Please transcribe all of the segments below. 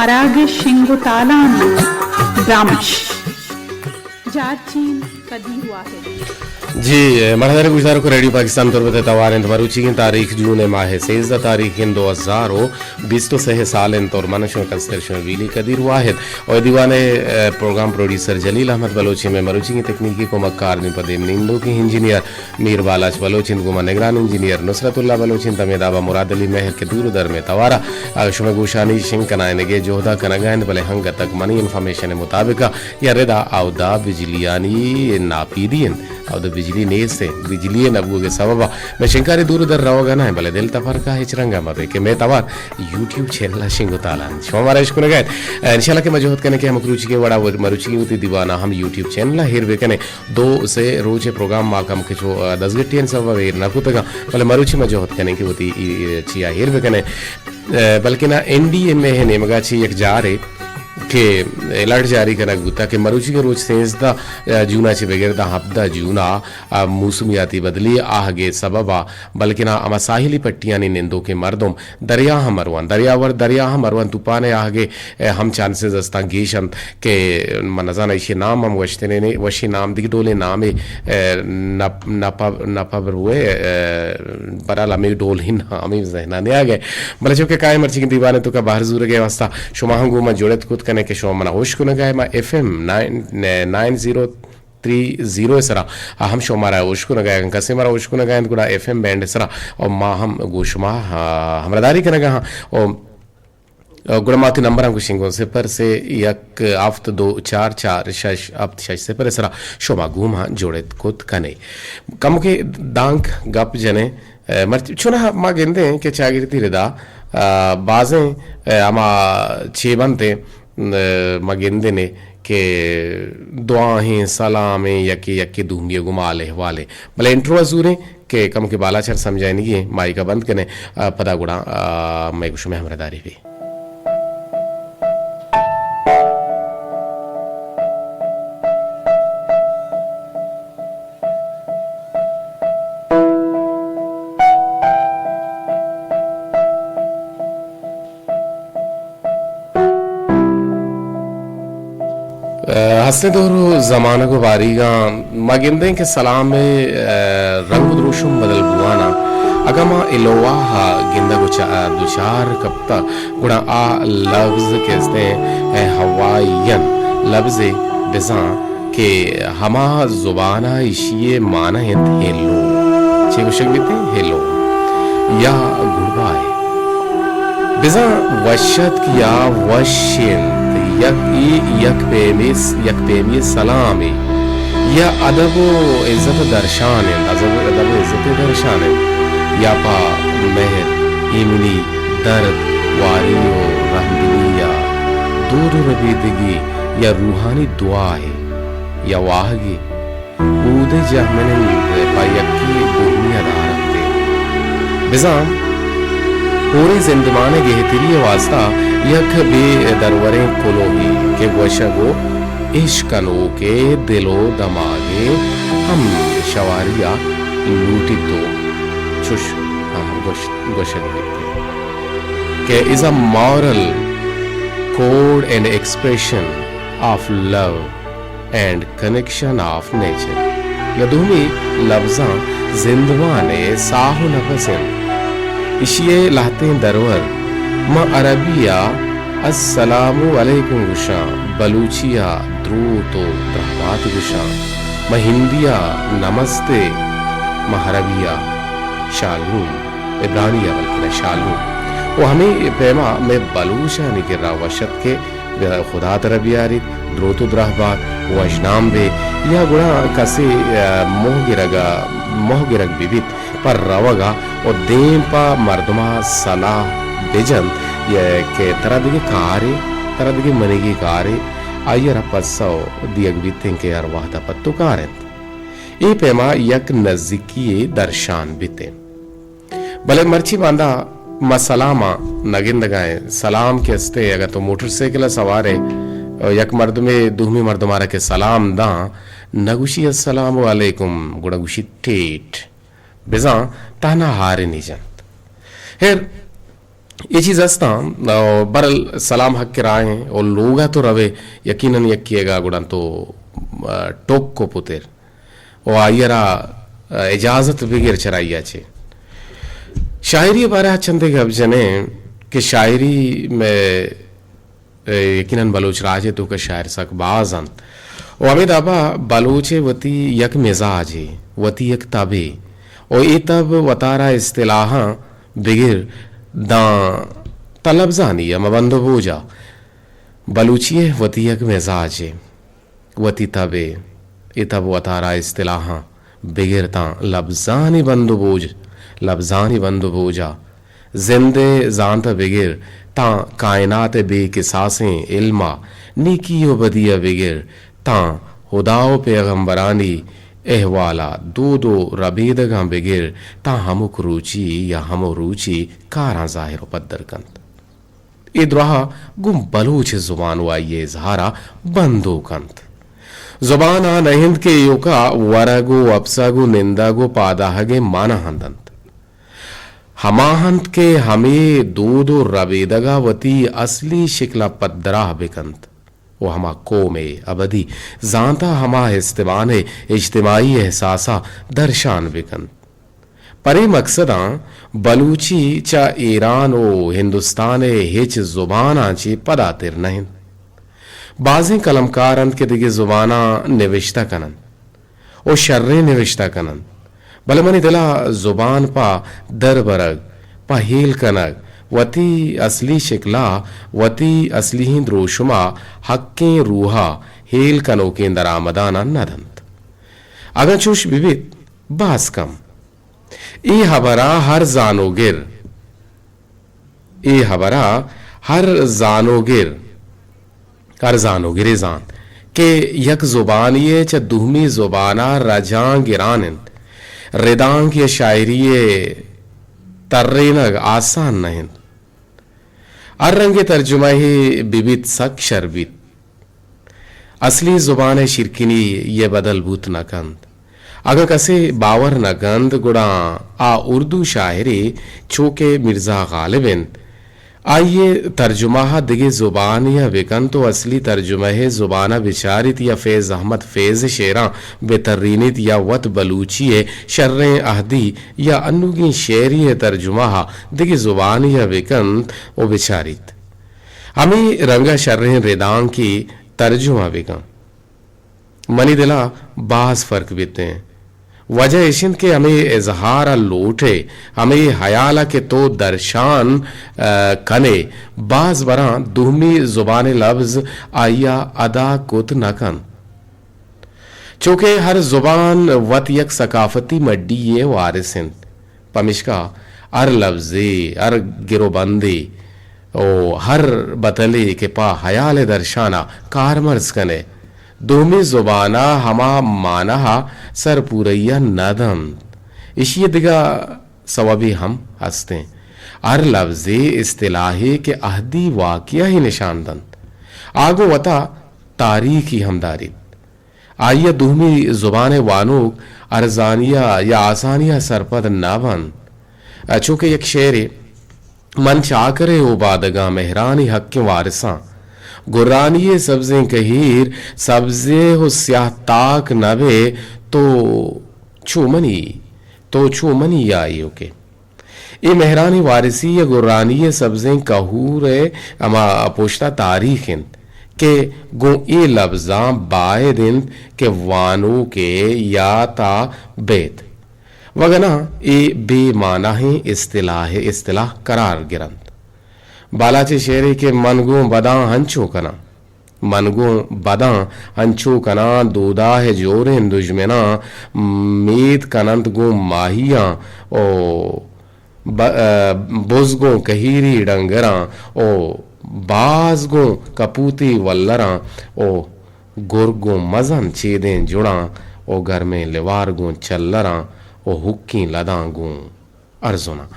Arage Shingutalan Brahmish Jachin Kadi Wahid जी मरहदार गुजार को radio Pakistan तरबत तवारें मरुची की तारीख जून माह 16 तारीख इन 2020 सह साल इन तौर मनशो कंस्ट्रक्शन वीली कदीर वाहिद और दीवाने प्रोग्राम प्रोड्यूसर जलील अहमद बलोची में मरुची की तकनीकी को मक्कार निपदे निंदो की इंजीनियर मीर बालाच बलोचिन गुमा निगरान इंजीनियर नुसरतुल्ला बलोचिन तमेदाबा मुराद अली महर के दूर दर में तवारा शुम गुशानी शिंकनायनगे जोहदा कनगायन बले हंग तक मनी इन्फॉर्मेशन मुताबिक या रेदा आउदा बिजलियानी नापीदीन और बिजली ने से बिजली नबू के सबब मैं शिंकारी दूर दर रहोगा ना भले दिल तफर का हिचरंगा मबे के मैं तवार यूट्यूब चैनल शिंगो तालान शोमारा इश्क ने गए इंशाल्लाह के मजहूद करने के हम रुचि के बड़ा मरुचि होती दीवाना हम यूट्यूब चैनल हिर वे कने दो से रोज प्रोग्राम माकम के जो 10 घंटे सब वे ना कुतगा भले मरुचि मजहूद करने की होती चिया हिर वे कने बल्कि ना एनडीए में है नेमगा ची एक जा रे के अलर्ट जारी करना गुता कि मरुची के रोज सेंसदा जूना चे बगैर दा हफ्ता जूना मौसमियाती बदली आहगे सबबा बल्कि ना अमा साहिली पट्टियां नी निंदो के मर्दों दरिया मरवन तूफान आहगे हम चांसेस अस्ता गेशन के मनजाना इशे नाम हम वशतने ने वशी नाम दिख डोले नामे नपा बरुए बराला में डोल ही नामी जहना ने आ गए भले जो के काय मर्ची की दीवाने तो का बाहर जुर गए वास्ता शुमाहंगू में जुड़त खुद कने के शो मना होश को नगाए मा एफएम 9030 सरा हम शो मारा होश को नगाए कसे मारा होश को नगाए गुड़ा एफएम बैंड सरा और मा हम गोशमा हमरादारी कनेगा हां और गुड़माती नंबर हम कुशिंगो से पर से एक आफ्त 244 आफ्त 6 से पर सरा शो मा घूम हां जोड़त खुद कने कम के दांक गप जने मर चुना मा गेंदे के चागिरती रेदा बाजें अमा छेबनते मगिंदे ने के दुआएं सलामें यके यके दूमिये गुमाले वाले भले इंट्रो अजूरे के कम के बालाचर समझाएंगे माई का बंद करने पदा गुड़ा मैं कुछ में हमरादारी भी हंसने दोरो जमाना को बारीगा मगिंदे के सलाम में रंग द्रोशुम बदल बुआना अगमा इलोवाहा गिंदा को दुचार कप्ता गुणा आ लफ्ज कहते हैं हवाईयन लफ्ज बिजा के हमा जुबाना इशिये माना है हेलो छे को शक बीते हेलो या गुडबाय बिजा वशत किया वशिन यक पेमी सलामी या अदब इज्जत दर्शान अदब इज्जत दर्शान या पा मेहर इमनी दर्द वारियो रहमदिया दूर रबीदगी या रूहानी दुआ है या वाहगी ऊदे जहमन पायकी दुनिया दारते बिजाम पूरी जिंदमाने के हितरिये वास्ता यक बे दरवरे कोलोही के वशगो इश्कनो के दिलो दमागे हम शवारिया लूटी तो चुश हम गोशग के is a moral code and expression of love and connection of nature यदुमी लफ्जा जिंदवाने साहु नफसिन इशिये लाते दरवर म अरबिया अस्सलामु अलैकुम गुशा बलूचिया द्रूतो रहमात गुशा म हिंदिया नमस्ते म हरबिया शालूम इब्रानिया बल्कि शालूम वो हमें पैमा में बलूचा निकरा वशत के खुदा तरबियारी द्रोतो रहबात वजनाम बे या गुणा कसे मोह गिरग विविध पर रवगा और देम पा मर्दमा सलाह बेजन ये के तरह दिगे मनेगी कारे आयर पस्सो दियग बीते के अरवाह दा पत्तो कारंत ए पेमा यक नजदीकी दर्शान बीते भले मर्ची बांधा मसलामा नगिंद गाए सलाम के अस्ते अगर तो मोटरसाइकिल सवार है यक मर्द में दूमी मर्द मारा के सलाम दा नगुशी अस्सलाम वालेकुम गुणगुशी टेट बिजा ताना हारे नहीं जानत हेर ये चीज़ हस्ता बरल सलाम हक के राय और लोगा तो रवे यकीनन यकिएगा गुड़न तो टोक को पुतेर ओ आयरा इजाजत बिगिर चराइया छे शायरी बारे चंदे गब जने कि शायरी में यकीनन बलोच राजे तो का शायर सक बाजन और अमित आबा बलोचे वती यक मिजाज है वती यक तबे और ये तब वतारा इस्तिलाहा बिगिर दा तलब जानी या मबंदो बोजा बलूचिए वती यक मिजाज है वती तबे ये तब वतारा इस्तिलाहा बिगिर दा लब्जानी बंदो बोझ लब्जानी बंदो बोजा जिंदे जानता बिगिर ता कायनात बेकिसासें इल्मा नीकियो बदिया बिगिर ता हुदाओ पैगंबरानी एहवाला दो दो रबीदगा बिगिर ता हमक रुचि या हमो रुचि कारा जाहिर पद्दर कंत इद्राहा गुम बलूच जुबान वाइये इजहारा बंदो कंत जुबान आ नहिंद के योका वरगो अपसागो निंदागो पादाहगे माना हंदंत हमाहंत के हमें दो दो रबेदगावती असली शिकला पद्दरा बिकंत वो हमा कौमे अबदी जानता हमा इस्तेमाने इज्तिमाई एहसासा दर्शान बिकंत परे मकसदा बलूची चा ईरान ओ हिंदुस्तान हिच जुबाना ची पदातिर नहीं बाजी कलमकारंत के दिगे जुबाना निविश्ता कनन ओ शर्रे निविश्ता कनन बलमनी दिला जुबान पा दर बरग पा हील कनक वती असली शिकला वती असली हिंद रोशुमा हक्के रूहा हील कनो के दरामदाना नदंत अगर चुश विविध बास कम ई हबरा हर जानोगिर ई हबरा हर जानोगिर जान के यक जुबानिये च दुहमी जुबाना रजां गिरानिन रिदांग ये शायरी तर्रेनग आसान नहीं अर्रंगे तर्जुमा ही बिबित सक शरबित असली जुबान शिरकिनी ये बदल बूत नकंद अगर कसे बावर नगंद गुड़ा आ उर्दू शायरी चोके मिर्जा गालिबिन आइए तर्जुमा दिगे जुबान या विकन तो असली तर्जुमा है जुबाना बिचारित या फैज अहमद फैज शेरा बेतरीनित या वत बलूची है शर्रे अहदी या अन्नुगी शेरी है तर्जुमा दिगे जुबान या विकन ओ बिचारित हमें रंगा शर्रे रेदांग की तर्जुमा विकन मनी दिला बास फर्क बीते हैं वजह इशिन के हमें इजहार लोटे हमें हयाला के तो दर्शान कने बाज बरा दुहमी जुबान लफ्ज आया अदा कुत नकन चूंकि हर जुबान वत यक सकाफती मड्डी ये वारिसिन पमिशका हर लफ्जे हर गिरोबंदी ओ हर बतले के पा हयाल दर्शाना कारमर्ज कने दोमी जुबाना हमा मानहा सर पूरैया नदम इशिय दिगा सवाबी हम हंसते अर लफ्जे इस्तिलाही के अहदी वाकिया ही निशानदन आगो वता तारीखी हमदारी आइया दूमी जुबान वानूक अरजानिया या आसानिया सरपद नाबन चूंकि एक शेर मन चाकरे उबादगा मेहरानी हक के वारिसा गुर्रानिये सब्जे कहीर सब्जे हो स्याह ताक नबे तो छूमनी आइयो के ये मेहरानी वारिसी या गुर्रानिये सब्जे कहूर अमा पोश्ता तारीख के गो ए लफ्जा बाए दिन के वानो के या ता बेत वगना ए बेमाना ही इस्तिलाह करार गिरंत बालाचे शेरे के मनगो बदा हंचो कना दूदा है जोरे दुश्मना मीत कनंत गो माहिया ओ बुजगो कहीरी डंगरा ओ बाज गो कपूती वल्लरा ओ गुरगो मजन चेदें जुड़ा ओ घर में लिवार गो चल्लरा ओ हुक्की लदा गो अर्जुना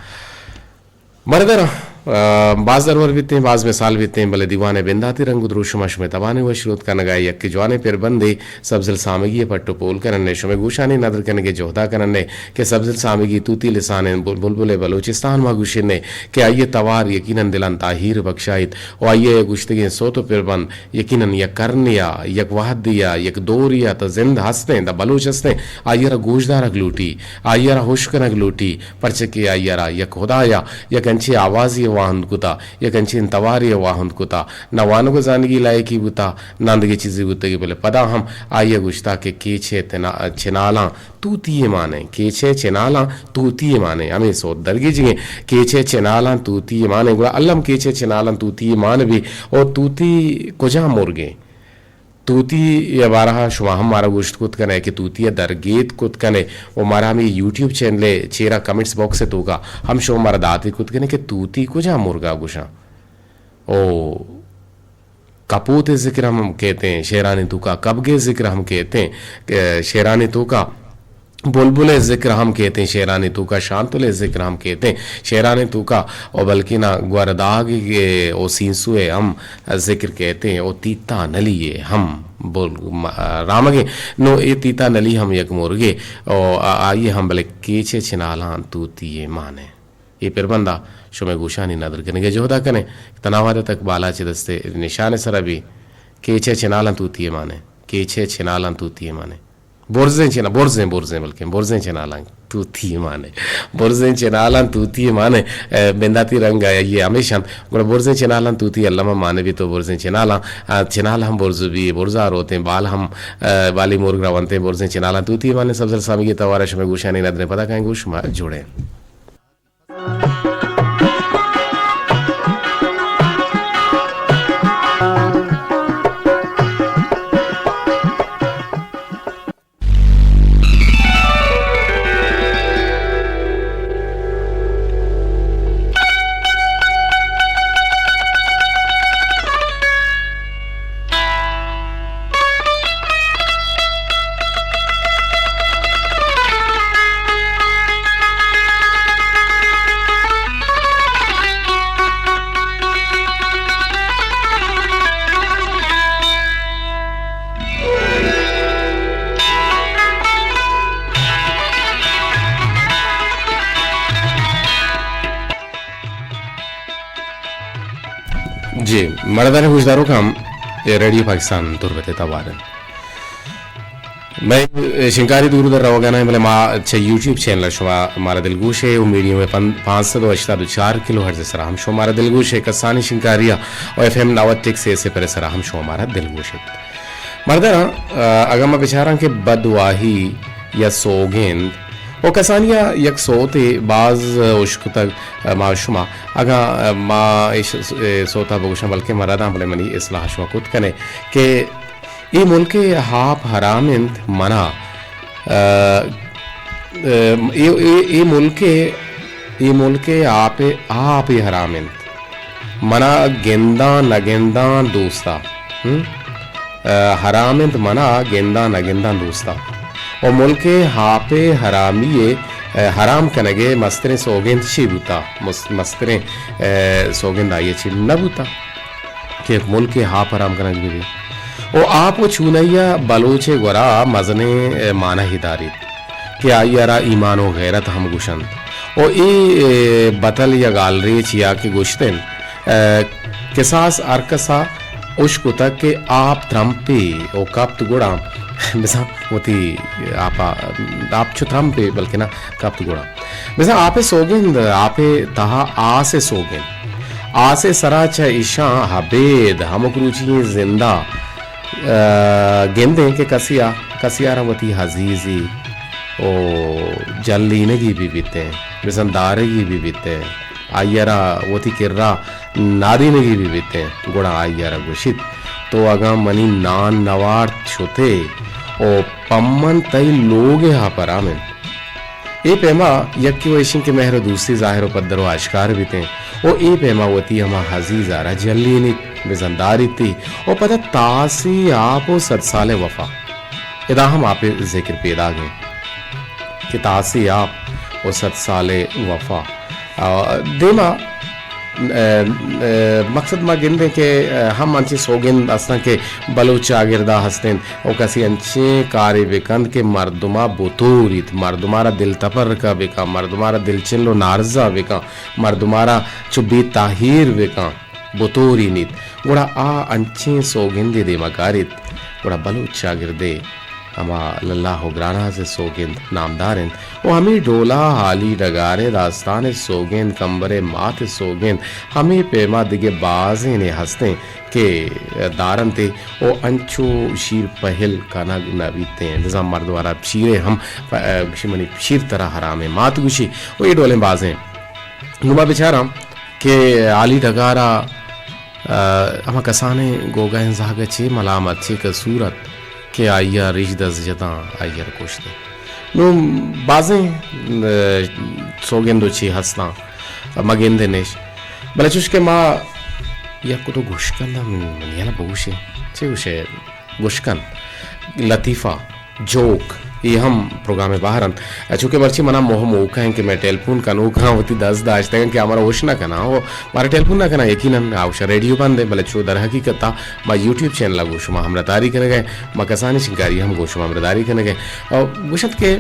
मरदरा बाज दरवर बीते हैं, बाज मिसाल बीते हैं, भले दीवाने बिंदाती रंग द्रुशमश में तबाने व श्रोत का नगाए यक्की जवाने पर बंदे सब्जिल सामगी पट्टो पोल करने शुमे गुशाने नदर करने के जोहदा करने के सब्जिल सामगी तूती लिसाने बुलबुल बलूचिस्तान मा गुशिने के आइए तवार यकीनन दिलन ताहिर बख्शाइत और आइए गुश्तगी सो तो पर बंद यकीनन यक करनिया यक वाहदिया यक दोरिया तो जिंद हंसते द बलूच हंसते आइयरा गोशदार ग्लूटी आइयरा हुश्कन ग्लूटी परचके आइयरा यक खुदाया यक अंची आवाज़ी वाहन कुता यक अंची तवारी वाहन कुता न वान को जानगी लायकी बुता नंदगी चीज़ी बुतगी बोले पदा हम आइए गुश्ता के केछे चिनाला तूतीये माने केछे चिनाला तूतीये माने हमें सो दरगी जिगे केछे चिनाला तूतीये माने गुड़ा अल्लम केछे चिनाला तूतीये मान भी और तूती कुजा मुर्गे तूती या बारहा शुमा हम मारा गोश्त कुत कने कि तूती या दरगेत कुत कने वो मारा हमें यूट्यूब चैनल चेरा कमेंट्स बॉक्स से तोगा हम शो मारा दाती कुत कने कि तूती को जा मुर्गा गुशा ओ कपूत जिक्र हम कहते हैं शेरानी तू का कबगे जिक्र हम कहते हैं शेरानी तू का बुलबुल जिक्र हम कहते हैं शेरानी तू का शांतुल जिक्र हम कहते हैं शेरानी तू का और बल्कि ना ग्वरदाग के ओ सींसुए हम जिक्र कहते हैं ओ तीता नलिए हम बोल रामगे नो ए तीता नली हम यक मुर्गे और आइए हम भले केचे छिनाला तूतीये माने ये फिर बंदा शुमे गुशानी नदर करने के जोहदा कने तनावाद तक बाला चिदस्ते निशान सर अभी केचे छिनाला तूतीये माने केचे छिनाला तूतीये माने बोर्जें चेना बोर्जें बल्कि बोर्जें चेनालां तूती माने बोर्जें चेनालां तूती माने बेंदाती रंग ये हमेशा गुड़ा बोर्जें चेनालां तूती अल्लामा माने भी तो बोर्जें चेनाला हम बोर्जु भी बोर्जार होते हैं बाल हम बाली मुर्ग रवंते हैं बोर्जें चेनालां तूती माने सबसे सामी की तवारश में गुशानी नदरे पता कहेंगे गुश जोड़े जी मर्दान गुजदारों का हम रेडियो पाकिस्तान तुरबते तवारन मैं शिंकारी दूर उधर रहोगा ना मतलब अच्छा यूट्यूब चैनल शो हमारा दिलगोश है वो मीडियम में 584 किलो हर्ज सर हम शो हमारा दिलगोश है कसानी शिंकारिया और FM 96 से पर सर हम शो हमारा दिलगोश है मर्दाना अगर मैं बेचारा के बदवाही या सोगेंद वो कसानिया यक सोते बाज उश्क तक माशुमा अगा मा सोता बगुशा बल्कि मरादा बले मनी इस्लाह शुमा कुत कने के ये मुल्क हाप हरामिंद मना ये मुल्क आप हरामिंद मना गेंदा न गेंदा दोस्ता हरामिंद मना गेंदा न गेंदा दोस्ता और मुल्क हापे हरामिये हराम कनगे मस्तरे सोगेंद शिबुता मस्तरे सोगेंद आइए छिब नबुता के मुल्क हाप हराम कनगे भी ओ आप वो चुनैया बलोचे गोरा मजने माना हिदारित के आइयारा ईमान व गैरत हम गुशन ओ ई बतल या गालरे चिया के गुश्तन किसास अरकसा उश्क तक के आप त्रम्पे ओ कप्त गुड़ा मिसा होती आप छुत्रम पे बल्कि ना कप्त गुड़ा मिसा आपे सोगेंद आपे तहा आ से सोगेंद आ से सराचा ईशा हबेद हमक रुचि जिंदा गेंदे के कसिया रवती हजीजी ओ जल्दीनगी भी बीते मिसंदारगी भी बीते आयरा वती किर्रा नादीनगी भी बीते गुड़ा आयरा गुशित तो अगा मनी नान नवार छोते ओ पम्मन तई लोग यहाँ पर आमें ए पेमा यक्की वैशिन के मेहर दूसरी जाहिर पद्दर आश्कार भी थे ओ ए पेमा वती हमा हजीज आरा जल्ली ने बेजंदारी थी ओ पता तासी आप ओ 7 साल वफा इदा हम आप जिक्र पैदा गए कि तासी आप ओ 7 साल वफा देमा मकसद मा गिंदे के हम अंचे सोगिंद असना के बलूच आगिरदा हस्तें ओ कसी अंचे कारी बेकंद के मर्दुमा बुतूरित मर्दुमारा दिल तपर का बेका मर्दुमारा दिल चिल्लो नारजा बेका मर्दुमारा चुब्बी ताहिर बेका बुतूरी नीत गुड़ा आ अंचे सोगिंदे दे मकारित गुड़ा बलूच आगिरदे अमा लल्लाह ग्राना से सोगेंद नामदारें वो हमें डोला हाली डगारे दास्तान सोगेंद कंबरे मात सोगेंद हमें पेमा दिगे बाजे ने हंसते के दारन ते ओ अंचो शीर पहल काना नबीते हैं निजाम मर्द वाला शीरे हम मनी शीर तरह हरामे मात गुशी वो ये डोले बाजे नुमा बेचारा के आली डगारा हम कसाने गोगा इंजाग चे मलामत चे कसूरत के आया रिश दस जता आयर कोशते नो बाजें सोगेंदो ची हसना मगेंदे नेश बला चुश के माँ या को तो गुश्कन ना याला बहुशे चे उशे गुश्कन लतीफ़ा जोक ये हम प्रोग्राम में बाहर चूँकि बर्ची मना मोह मौका है कि मैं टेलीफोन का नौका होती 10 दाज तक कि हमारा होश ना करना हो हमारा टेलीफोन ना करना यकीनन आवश्य रेडियो बंद है भले चो दर हकीकत मैं यूट्यूब चैनल गोशुमा हम रदारी करने गए मकसानी शिकारी हम गोशुमा हम रदारी करने गए और गुशत के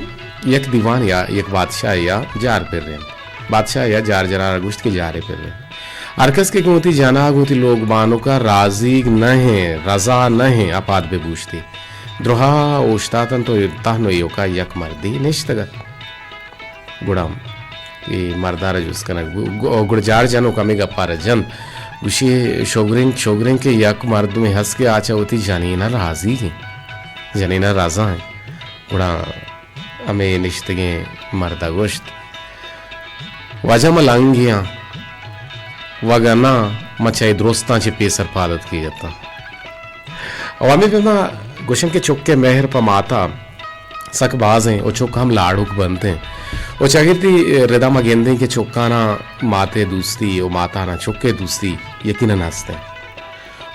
एक दीवान या एक बादशाह या जार फिर रहे बादशाह या जार जरा गुश्त के जारे फिर रहे अरकस के गोती जाना गोती लोग बानों का राजी न है रजा न है अपाद पे पूछती द्रोहा ओश्तातन तो ताहनो योका यक मर्दी निश्तगत गुड़ाम ये मर्दार जुस कना गुड़जार जनो कमे गप्पार जन गुशी शोगरिंग के यक मर्द में हंस के आचा होती जानीना राजी की जानीना राजा है गुड़ा हमें निश्तगे मर्दा गोश्त वजह मलांगियाँ वगना मचाई दोस्तां चे पेसर पादत की जाता और हमें पे गुशन के चुक के मेहर पर माता सकबाज हैं और चुक हम लाड़ुक बनते हैं और चागिरती रिदा मगेंदे के चुक्काना माते दूसरी और माता ना चुक के दूसरी यकीनन हंसते हैं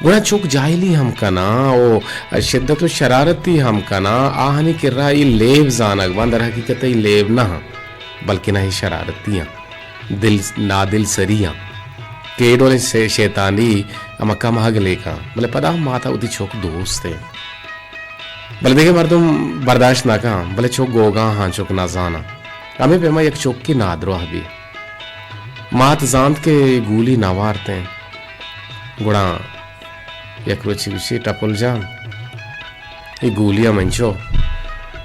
गुना चुक जाहिली हम कना ओ शिद्दत और शरारती हम कना आहनी किर्रा ये लेव जानक बंदर हकीकत ये लेव ना बल्कि ना ही शरारतियाँ दिल नादिल सरियाँ केडोले से शैतानी अमक्का महग लेका बोले पदा माता उदी चौक दोस्त है बोले देखे मर तुम बर्दाश्त ना कहा बोले चौक गोगा हाँ चौक ना जाना हमें पेमा एक चौक की नादरो हबी मात जानत के गूली नवारते हैं गुड़ा एक रुचि गुशी टपुल जान ये गूलिया मंचो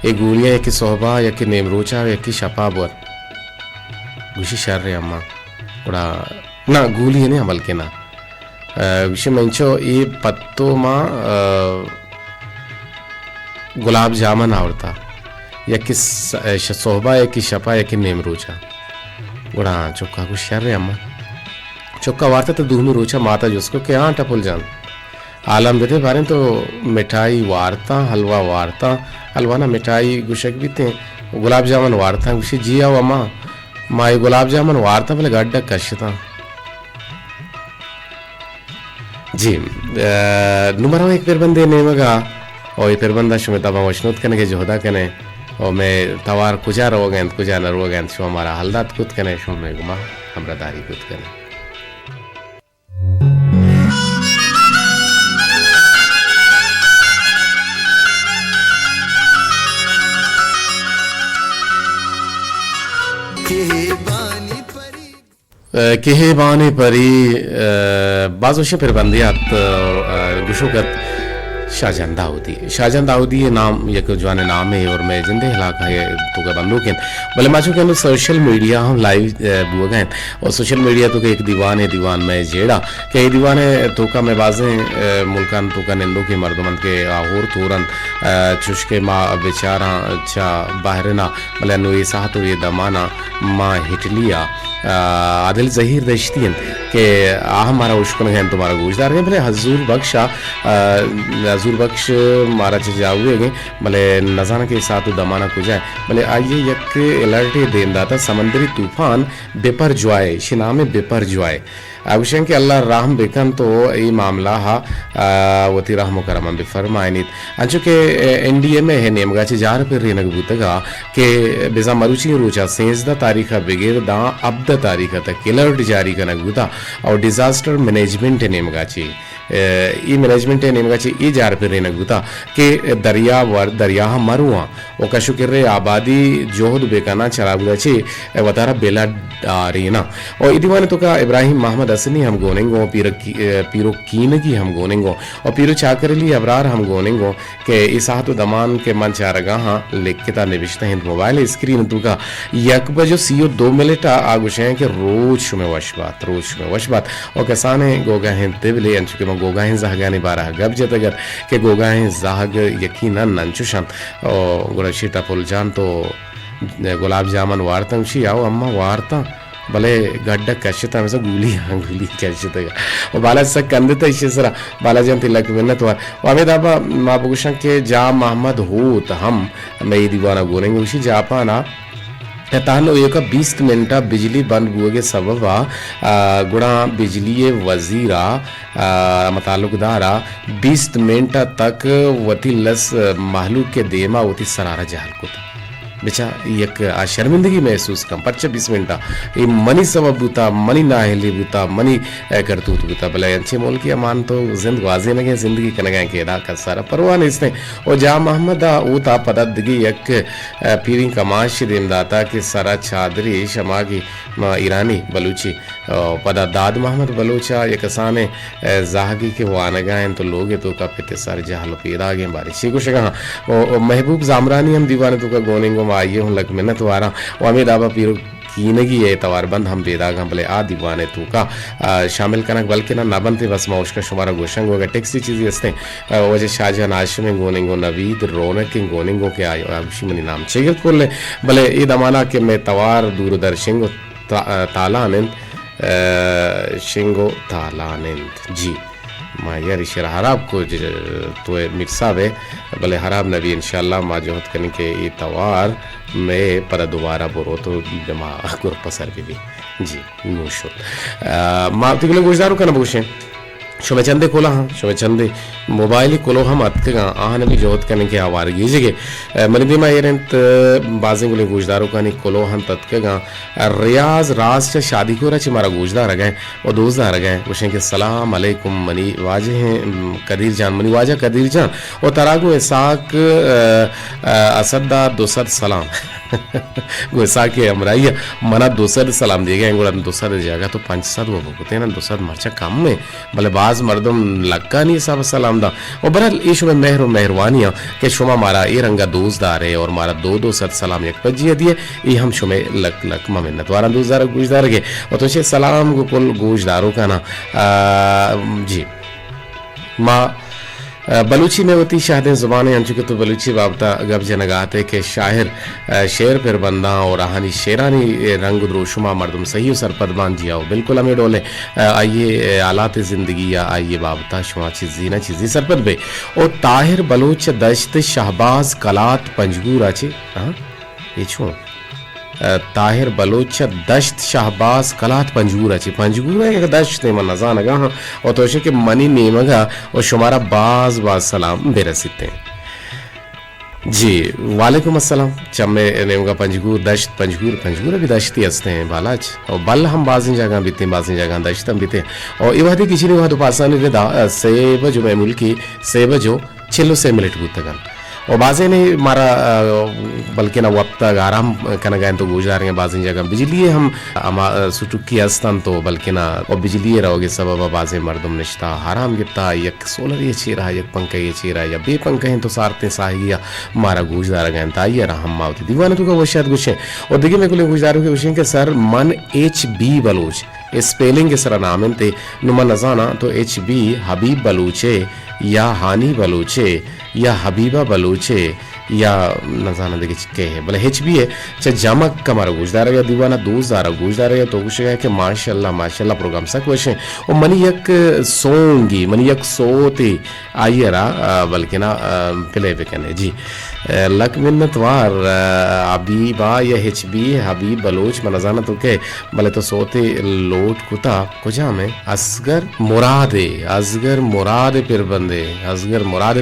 ये गूलिया एक की सोहबा एक की नेमरोचा एक की शपा बोर गुशी शर रे अम्मा गुड़ा ना गूली है नहीं अमल के ना विषय मंचो ये पत्तो माँ गुलाब जामुन आवड़ता या कि सोहबा या कि शपा या कि नेमरोचा गुड़ा चौका कुछ शर रे अम्मा चौका वार्ता तो दूनु रोचा माता जिसको के हाँ टपुल जान आलम बेटे बारे तो मिठाई वार्ता हलवा ना मिठाई गुशक भी थे गुलाब जामुन वार्ता गुशी जी आओ अम्मा माई गुलाब जामुन वार्ता बोले गड्ढा कशता जी नुमरा एक पेर बंदे ने मगा और ये पेर बंदा शुमे तबा मशनूत कने के जोहदा कने और मैं तवार कुजा रोगेंद कुजा न रोगेंद शो हमारा हल्दात कुत कने शो में गुमा हमरा दारी कुत कने केहे बाने परी बाजोशे फिर बंदियात गुशोकत शाहजहां दाऊदी ये नाम ये जवान नाम है और मैं जिंदे इलाका है तो का बंदूक है भले माचो के सोशल मीडिया हम लाइव बुआ गए और सोशल मीडिया तो के एक दीवान में जेड़ा के दीवान है तो का मैं बाजें मुल्कान तो का निंदो के मर्दमन के आहोर तोरन चुशके माँ बेचारा अच्छा बाहरना भले नो ये साह तो ये दमाना माँ हिटलिया आदिल जहीर दश्तियन के हमारा उश्कन है तुम्हारा गुजदार है भले हजूर बख्शा हजूर बख्श मारा जाऊए गए भले नजाना के साथ दमाना को जाए भले आइए यक अलर्ट देंदाता समंदरी तूफान बेपर जुआए शिनामे बेपर जुआए अवश्य के अल्लाह राहम बेकन तो ये मामला हा वती रहम करम बेफरमायनित अंचो के एनडीए में है नेमगाची जार पर रेनग बुतगा के बेजा मरुची रोचा सेंसदा तारीखा बेगेर दा अब्द तारीखा तक अलर्ट जारी कनग बुता और डिजास्टर मैनेजमेंट नेमगाची ई मैनेजमेंट नेमगाची ई जार पर रेनग बुता के दरिया मरुआ ओ कशु के आबादी जोहद बेकाना चला बुदाची वतारा बेला डारीना और इदिवाने तो का इब्राहिम मोहम्मद असनी हम गोनेंगो पीरो कीनगी हम गोनेंगो और पीरो चाकरली अबरार हम गोनेंगो के इसाहतो दमान के मन चारगा हाँ लिखता निविष्ट हिंद मोबाइल स्क्रीन तू का यक बजो सीओ 2 मिनट आगुशे के रोज में वशबात और कसाने गोगा हिंद दिवले अंचुके में गोगा हिंद जहगानी बारह गब जतगर के गोगा हिंद जहग यकीनन नंचुशन और गुरशीटा पुलजान तो गुलाब जामुन वार्ता शी आओ अम्मा वार्ता भले गड्ढ कश्यता में गुली कश्यता और बाला सक कंदता इशरा बालाजी तिलक मिन्नत वार वामे दाबा मा बुगुशं के जा मोहम्मद होत हम मैं दीवाना गोरेंगे उसी जापाना तानो एक 20 मिनट बिजली बंद हुए के सबब गुणा बिजली वजीरा मुताल्लुकदारा 20 मिनट तक वती लस महलूक के देमा वती सरारा जहल को बेचा एक शर्मिंदगी महसूस कम 25 मिनट ये मनी सबब बुता मनी नाहली बुता मनी करतूत बुता भले अच्छे मोल की अमान तो जिंद वाजे नगे जिंदगी कनगा के अदा का सारा परवाह नहीं इसने और जा मोहम्मद ऊता पददगी एक पीरी कमाश देमदाता के सारा चादरी शमागी ईरानी बलूची पदा दाद मोहम्मद बलूचा ये कसाने जाहगी के वानगाएं तो लोगे तो का पिते सारे जहाल पैदा गए बारिश कुछ कहा महबूब जामरानी हम दीवाने तो का गोनेंगो आइए हूँ लग मिन्नत वारा वामे दाबा पीरो कीनगी है तवार बंद हम बेदाग हम भले आ दीवाने तू का शामिल कनक बल्कि ना बनते बस मौश का शुमारा गोशंग होगा टेक्सी चीज़ें हंसते वजह शाहजहां आशम गोनेंगो नवीद रौनक गोनेंगो के आयो आयुषी मनी नाम चाहिए खोल ले भले ये दमाना के मैं तवार दूरदर्शन तालानंद शिंगो तालानंद जी माया रिशर हराब को तो मिक्सा वे भले हराब नबी इंशाल्लाह मा जोहत करने के ये तवार में पर दोबारा बोरो तो जमा गुर पसर भी जी नूशो मा तिगले गुजारो कना बोशे शोभे चंदे खोला हाँ शोभे चंदे मोबाइल खोलो हम अतका आहन भी जोत करने के आवार गीजिए मरिदिमा एरेंत बाजे गुले गुजदारों का नहीं खोलो हम तत्का रियाज राज से शादी को रच हमारा गुजदार गए और दोस्तार गए उसे के सलाम अलैकुम मनी वाजे हैं कदीर जान मनी वाजा कदीर जान और तरागो इसाक असदा दोसर सलाम गोसा के अमराइया मना दोसर सलाम दिए गए गुड़ा दोसर जाएगा तो 500 वो भुगते ना दोसर मर्चा काम में भले बाज मर्दम लक्का नहीं सब सलाम दा और बरल ईश में मेहरबानियाँ के शुमा मारा ये रंगा दोस्तदार है और मारा दो सद सलाम एक पजिया दिए ये हम शुमे लक लक ममिन्नत वारा दोस्तार गुजदार गए और तो सलाम को कुल गुजदारों का ना जी माँ बलूची में होती शाहदें ज़ुबानें अंचुके तो बलूची बाबता गब जनगाते के शायर शेर फिर बंदा और आहानी शेरानी रंग द्रोशुमा मर्दम सही सरपदबान जियाओ बिल्कुल हमें डोले आइए आलात ज़िंदगी या आइए बाबता शुमा चीज़ी ना चीज़ी सरपद बे और ताहिर बलूच दश्त शहबाज कलात पंजगूर आचे हाँ ये छो ताहिर बलोच दश्त शहबाज कलात पंजगूर अच्छी पंजगूर है दश्त ने नजा नगा हाँ और तो के मनी नेमगा और शुमारा बाज सलाम बेरसिते जी वालेकुम अस्सलाम चम्मे नेमगा पंजगूर दश्त पंजगूर भी दश्ती हंसते हैं बालाज और बल हम बाजी जगह बीते बाजी जगह दश्त हम बीते और ये बात किसी ने वहाँ तो पासानी रे सेब जो मैं मुल्की सेब जो छिलो से मिनट गुतगन और बाजे ने मारा बल्कि ना वक्त आराम करना गए तो गुजार हैं बाजी जगह बिजली हम सुटुकी हस्तन तो बल्कि ना और बिजली रहोगे सबब बाजे मर्दम निश्ता हराम गिफ्ता एक सोलर ये चीरा एक पंखा ये चीरा या बे पंखा हैं तो सारते साहिया मारा गुजार गए ताइया हम मावती दीवाने तो का वो शायद गुस्से और देखिए मैं कुछ गुजारों के विषय के सर मन HB बलूच स्पेलिंग के सर नाम थे नुमा नजाना तो HB हबीब बलूचे या हानी बलूचे या हबीबा बलूचे या नजाना देखे चिक्के है भले हिच भी है च जमक कमर गुजदार या दीवाना दोस्तारा गुजदार या तो कुछ है कि माशाल्लाह प्रोग्राम सक वशे और मनी यक सोंगी मनी यक सोते आइयरा बल्कि ना पिले पे कहने जी लक मिन्नतवार अबीबा या हिच भी हबीब बलोच मनजाना तो के भले तो सोते लोट कुता कुजा में असगर मुरादे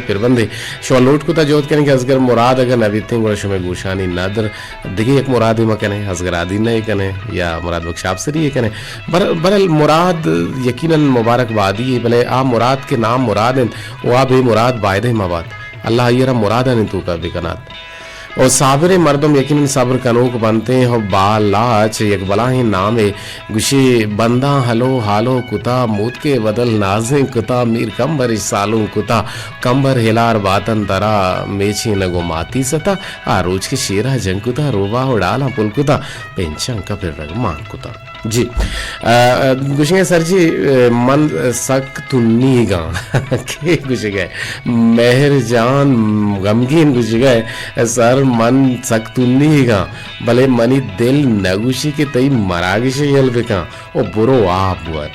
पिरबंदे शो लोट कुता जोत कहने के असगर मुराद अगर नबी थिंग और शो में गुशानी नदर दिखे एक मुराद में कहने असगर आदि नहीं कहने या मुराद बख्शाब से ये कहने बरल मुराद यकीनन मुबारकबादी है भले आ मुराद के नाम मुराद हैं वो बे मुराद बायदे मबाद अल्लाह ये मुराद है तू का बिकनात और साबरे मर्दम यकीनन सब्र कनोक बनते हैं और बालाच एक बला ही नाम है गुशे बंदा हलो हालो कुता मूत के बदल नाजे कुता मीर कंबर सालों कुता कंबर हिलार बातन तरा मेची नगो माती सता आरोज के शेरा जंकुता रोबा उड़ाला पुलकुता पेंचंग का फिर रग मांग कुता जी गुशे सर जी मन सक तुन्नी गा के गुशे गए मेहर जान गमगीन गुशे गए सर मन सक तुन्नी गा भले मनी दिल नगुशी के तई मरागिशे यल बेका ओ बुरो आप बुर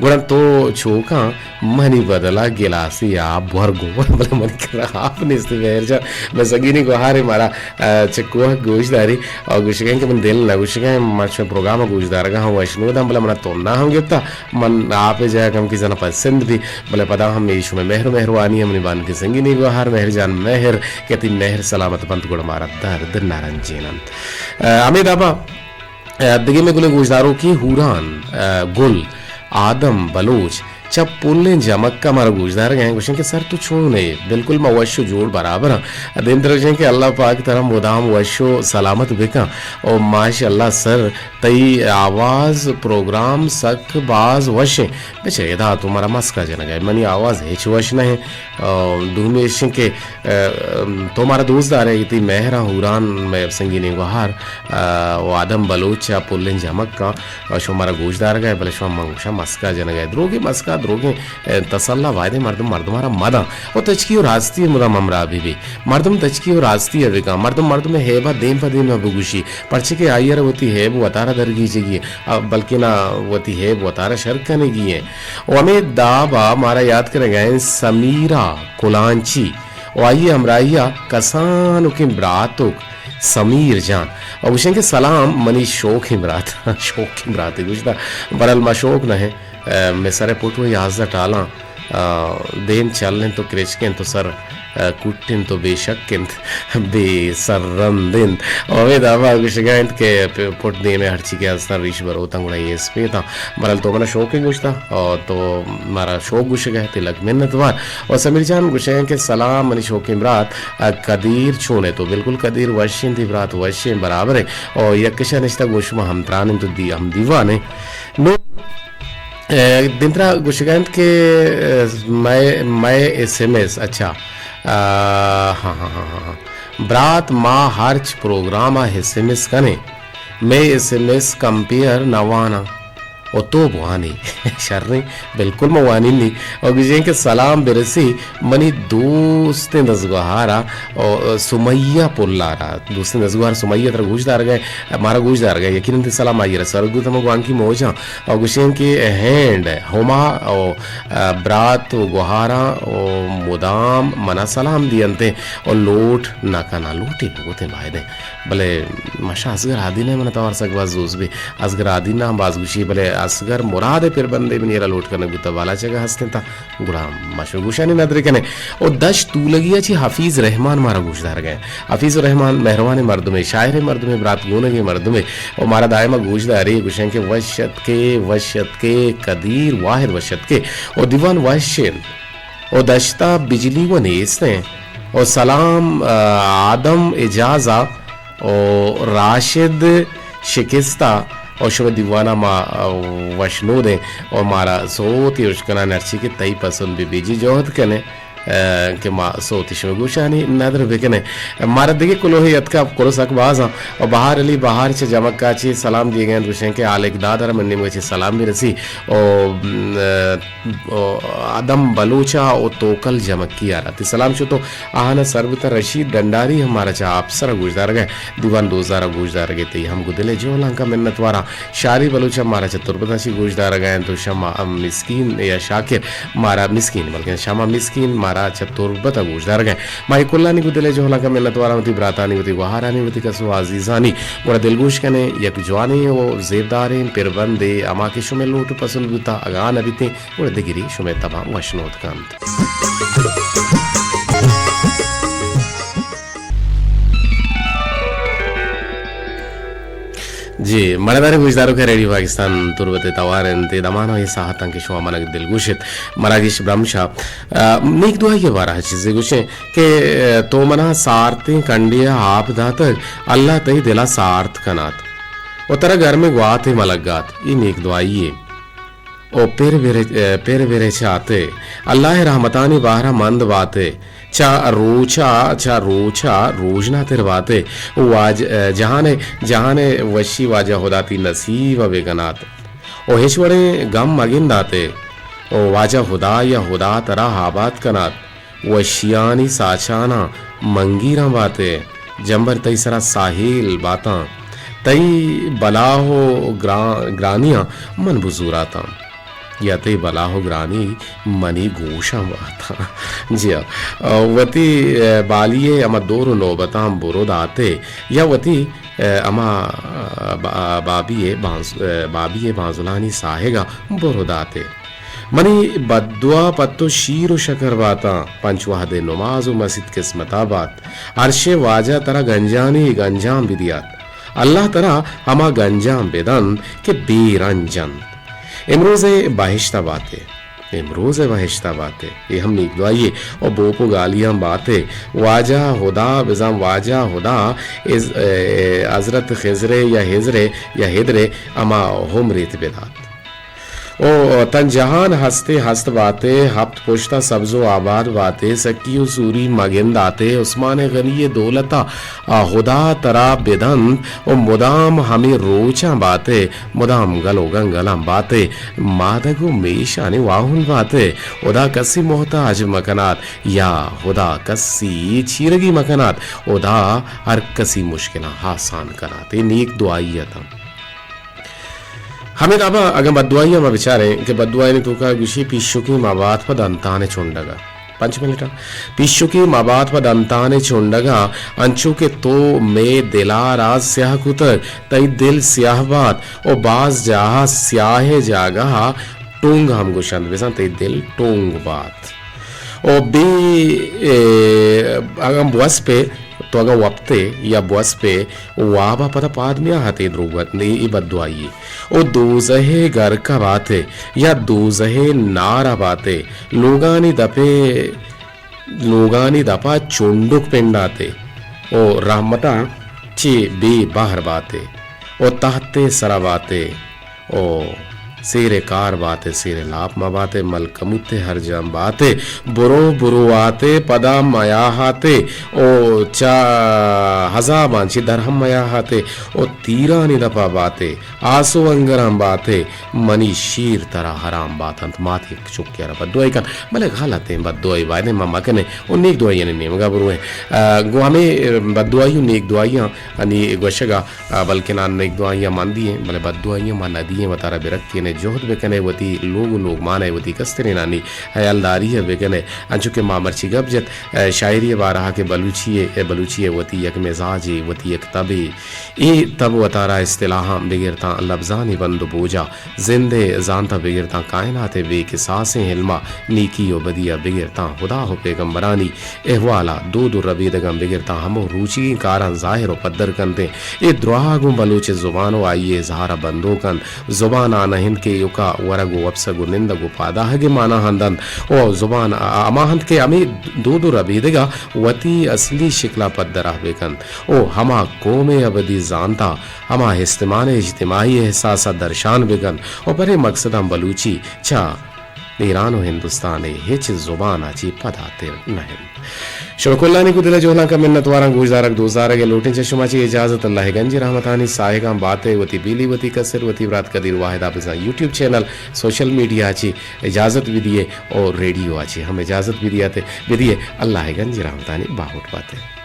गुण तो छोका मनी बदला गिलासी आप भर गो भले मन कर आपने इस्तेमेर जा मैं सगीनी को हारे मारा चकुआ गोशदारी और गुशगें के मन दिल ना गुशगें मच में प्रोग्राम गोशदार का हम वैष्णो दम भले मना तो ना हम गिफ्ता मन आप जाए कम की जना पसंद भी भले पता हम यीशु में मेहरबानी हमने बान की संगीनी को हार मेहर जान मेहर कहती मेहर सलामत पंत गुण मारा दर्द नारंजीनंत अमित आबा दिगे में गुले गोशदारों की हुरान गुल आदम बलोच जब पुल्ले जमक का मारा गुजदार गए क्वेश्चन के सर तू छू नहीं बिल्कुल मैं वशो जोड़ बराबर हाँ दिन तरह के अल्लाह पाक तरह मुदाम वशो सलामत बिका और माशाल्लाह सर तई आवाज़ प्रोग्राम सक बाज वशे बेचे यदा तुम्हारा मस्का जन गए मनी आवाज़ हेच वश नहीं ढूंढे के तुम्हारा दोस्तदार है इतनी मेहरा हुरान में संगीनी गुहार वो आदम बलोच या पुल्ले जमक का शो हमारा गोशदार गए भले शो मंगशा मस्का जन गए द्रोगे मस्का द्रोगे तसल्ला वायदे मर्दमारा मदा और तचकी और आस्ती है मुदा ममरा अभी भी मर्दम तचकी और आस्ती है विका मर्दम में हेबा देम पर देम बुगुशी पर्चे के आयर होती है वो अतारा दरगी जगी बल्कि ना होती है वो अतारा शर्क करने की है और हमें दाबा मारा याद करे गए समीरा कुलांची और आइए हमराइया कसान के ब्रातुक समीर जान और उसे के सलाम मनी शौक इमरात है गुजदा बरल मा शौक न है मैं सरे पुटो याजा टाला देन चलने तो क्रेचकें तो सर कुटिन तो बेशक्किन बेसरंदिन और दावा गुशगांत के पुट दे में हरची के असर रिश बरोता गुड़ा ये स्पे था मरल तो मना शौक ही गुशता और तो मारा शौक गुश गए तिलक मिन्नतवार और समीर जान गुशे के सलाम मनी शौक इमरात कदीर छूने तो बिल्कुल कदीर वशिन थी ब्रात वशिन बराबर है और यकशा निश्ता गुशमा हम त्रान तो दी हम दीवाने नो दिनतरा गुशगांत के मैं SMS अच्छा हाँ ब्रात माँ हर्च प्रोग्राम SMS कने मैं SMS कंपेयर नवाना और तो बुआनी शर्रे बिल्कुल मवानी नहीं और गुजरें के सलाम बिरसी मनी दोस्त नजगहारा और सुमैया पुल्लारा दोस्त नजगहार सुमैया तरह गुजदार गए हमारा गुजदार गए यकीनन ते सलाम आई रहा सरगु तम गुआन की मोजा और गुशें के हैंड होमा और ब्रात गुहारा और मुदाम मना सलाम दियंते और लोट नाकाना लोटी बोते भाई दे भले माशा असगर आदि ने मना तवार सकवाज जोस भी असगर आदि ना बाज गुशी भले असगर मुराद फिर बंदे भी नेरा लोट करने गुता वाला जगह हंसते था गुड़ा माशो गुशानी नदरे कने और दश तू लगिया छी हफीज रहमान मारा गुशदार गए हफीज रहमान मेहरबान मर्द में शायर मर्द में ब्रात गोने के मर्द में और मारा दायमा गुशदारी गुशें के वशत के कदीर वाहिद वशत के और दीवान वशिन और दश्ता बिजली व नेस्ते और सलाम आदम इजाजा और राशिद शिकिस्ता और शुभ दीवाना माँ वशनो दे और मारा सोती उश्कना नर्ची के तई पसंद भी बीजी जोहद कने के मा सोतिश में गुशानी नदर बेकने मारा दिगे कुलोही यतका कुलोसक बाजा और बाहर अली बाहर से जमक काची सलाम दिए गए रुशें के आलेक दादर मन्नी मुझे सलाम भी रसी और आदम बलूचा और तोकल जमक किया रहा सलाम शो तो आहना सरबता रशीद डंडारी हमारा चाह अफसर गुजदार गए दीवान 2000 गुजदार गए थे हम गुदले जो लंका मिन्नत वारा शारी बलूचा मारा चतुर्बताशी गुजदार गए तो शमा मिस्कीन या शाकिर मारा मिस्कीन बल्कि शमा मिस्कीन मारा चतुर्बता गुजदार गए माई कुल्ला नी गुदले जो लंका मिन्नत वारा होती ब्रातानी होती वहारानी होती कसो अजीजानी मोरा दिलगोश कने यक जवानी वो जेबदारे पिरबंदे अमा के शुमे लोट पसंद बुता अगान अबिते मोरा दिगिरी शुमे तमाम वशनोत कांत जी मरदारी गुजदारों के रेडियो पाकिस्तान तुरबते तवारन ते दमाना ये साहतां के शो मनक दिलगुशित मरागिश ब्रह्मशा नीक दुआ ये बारह चीजें गुशे के तो मना सारते कंडिया आप दातर अल्लाह तही दिला सार्थ कनात ओ तरह घर में गुआते मलगात ये नीक दुआ ये ओ पेर वेरे चाहते अल्लाह रहमतानी बाहरा मंद बाते चा रोचा रोजना तिरवाते वाज जहाने वशी वाजा होदाती नसीब बेगनात ओ हेश्वरे गम मगिंदाते ओ वाजा हुदा या हुदा तरा हाबात कनात वशियानी साचाना मंगीरा बाते जंबर तई सरा साहिल बाता तई बलाहो ग्रानिया मन बुजुराता या ते बलाहो ग्रानी मनी गोशा था जी वती बालिये अमा दोरो नौबताम बुरोदाते या वती अमा बाबिये बाजुलानी साहेगा बुरोदाते मनी बद्वा पत्तो शीर शकर बाता पंचवाह दे नमाज मस्जिद किस्मताबाद अर्शे वाजा तरा गंजानी गंजाम बिदियात अल्लाह तरा हमा गंजाम बेदन के बेरंजन इमरोज़े बाहिश्ता बातें ये हम नीक दुआइए और बोपो गालियां बातें वाजा हुदा बिजाम वाजा हुदा इस हजरत खिजरे या हिजरे अमा हम रेत बेदात ओ तन जहान हंसते हस्त बाते हफ्त पुश्ता सब्जो आबाद बाते सकियो सूरी मगिंद आते उस्मान गनी दौलता हुदा तरा बेदन ओ मुदाम हमें रोचा बाते मुदाम गलो गंगलम बाते मादगो मेशाने वाहुल बाते उदा कसी मोहताज मकनात या हुदा कसी चीरगी मकनात उदा हर कसी मुश्किल आसान कराते नीक दुआइयत हमें अब अगर बदुआइया में विचारे कि बदुआई तो का गुशी पिशु की माबात पर दंताने चुंडगा 5 मिनट पिशु की माबात पर दंताने चुंडगा अंचु के तो में दिलाराज स्याह कुतर तई दिल स्याह बात और बाज जहा स्याहे जागा टोंग हम गुशंद बेसन तई दिल टोंग बात और बे अगर बस पे तो अगर वक्ते या बस पे वाबा पता पादमिया हाथे द्रुगत ने ई बदुआई ओ दोजहे घर का बाते या दोजहे नारा बाते लोगानी दपा चुंडुक पिंडाते ओ रहमता चे बे बाहर बाते ओ ताहते सरा बाते ओ सेरे कार बाते सेरे लाप मा बाते मलकमुते हर जम बाते बुरो आते पदा मया हाते ओ चा हजा बांची दरहम मया हाते ओ तीरा निदपा बाते आसो अंगराम बाते मनी शीर तरा हराम बात अंत माथे चुक्या रहा बदुआई का मले घालते बदुआई वाने मम्मा कने ओ नेक दुआई ने नेमगा बुरो है गुआमे बदुआई नेक दुआइयां अनि गोशगा बल्कि ना नेक दुआइयां मान दिए मले बदुआइयां मान दिए बतारा बिरक के जोहद बेकने वती लोग माने वती कस्तरे नानी हयालदारी है बेकने अंचु के मामरची गबजत शायरी बारहा के बलूचिए वती एक मिजाजी वती एक तबी ए तब वतारा इस्तिलाह बिगिरता लफ्जानी बंद बोझा जिंदे जानता बिगिरता कायनात बेकिसासे हिलमा नीकी व बदिया बिगिरता खुदा हो पैगंबरानी एहवाला दो रबीदगम बिगिरता हमो रुचि कारण जाहिर व पद्दर कंते ए द्रोहागु बलूच जुबानो आइए जहारा बंदोकन जुबान आनहिंद के युका वरगु वप्सगु निंदगु पादाहगे माना हंदन ओ जुबान अमाहंद के अमी दो रबीदगा वती असली शिकला पद्दरा बेकन ओ हमा कोमे अबदी जानता हमा इस्तेमाल इज्तिमाई एहसास दर्शान बेगन और बड़े मकसद हम बलूची चा ईरान व हिंदुस्तान हिच जुबान आची पदातिर नहीं शुक्रुल्लानी को दिला जोहला का मिन्नत वारा गुजारक दोजारक लोटिन चशमाची इजाजत अल्लाह गंजी रहमतानी साहिगाम बातें वती बीली वती कसर वती रात कदीर वाहिद आप यूट्यूब चैनल सोशल मीडिया आची इजाजत भी दिए और रेडियो आची हम इजाजत भी दिए अल्लाह गंजी रहमतानी बाहुट बातें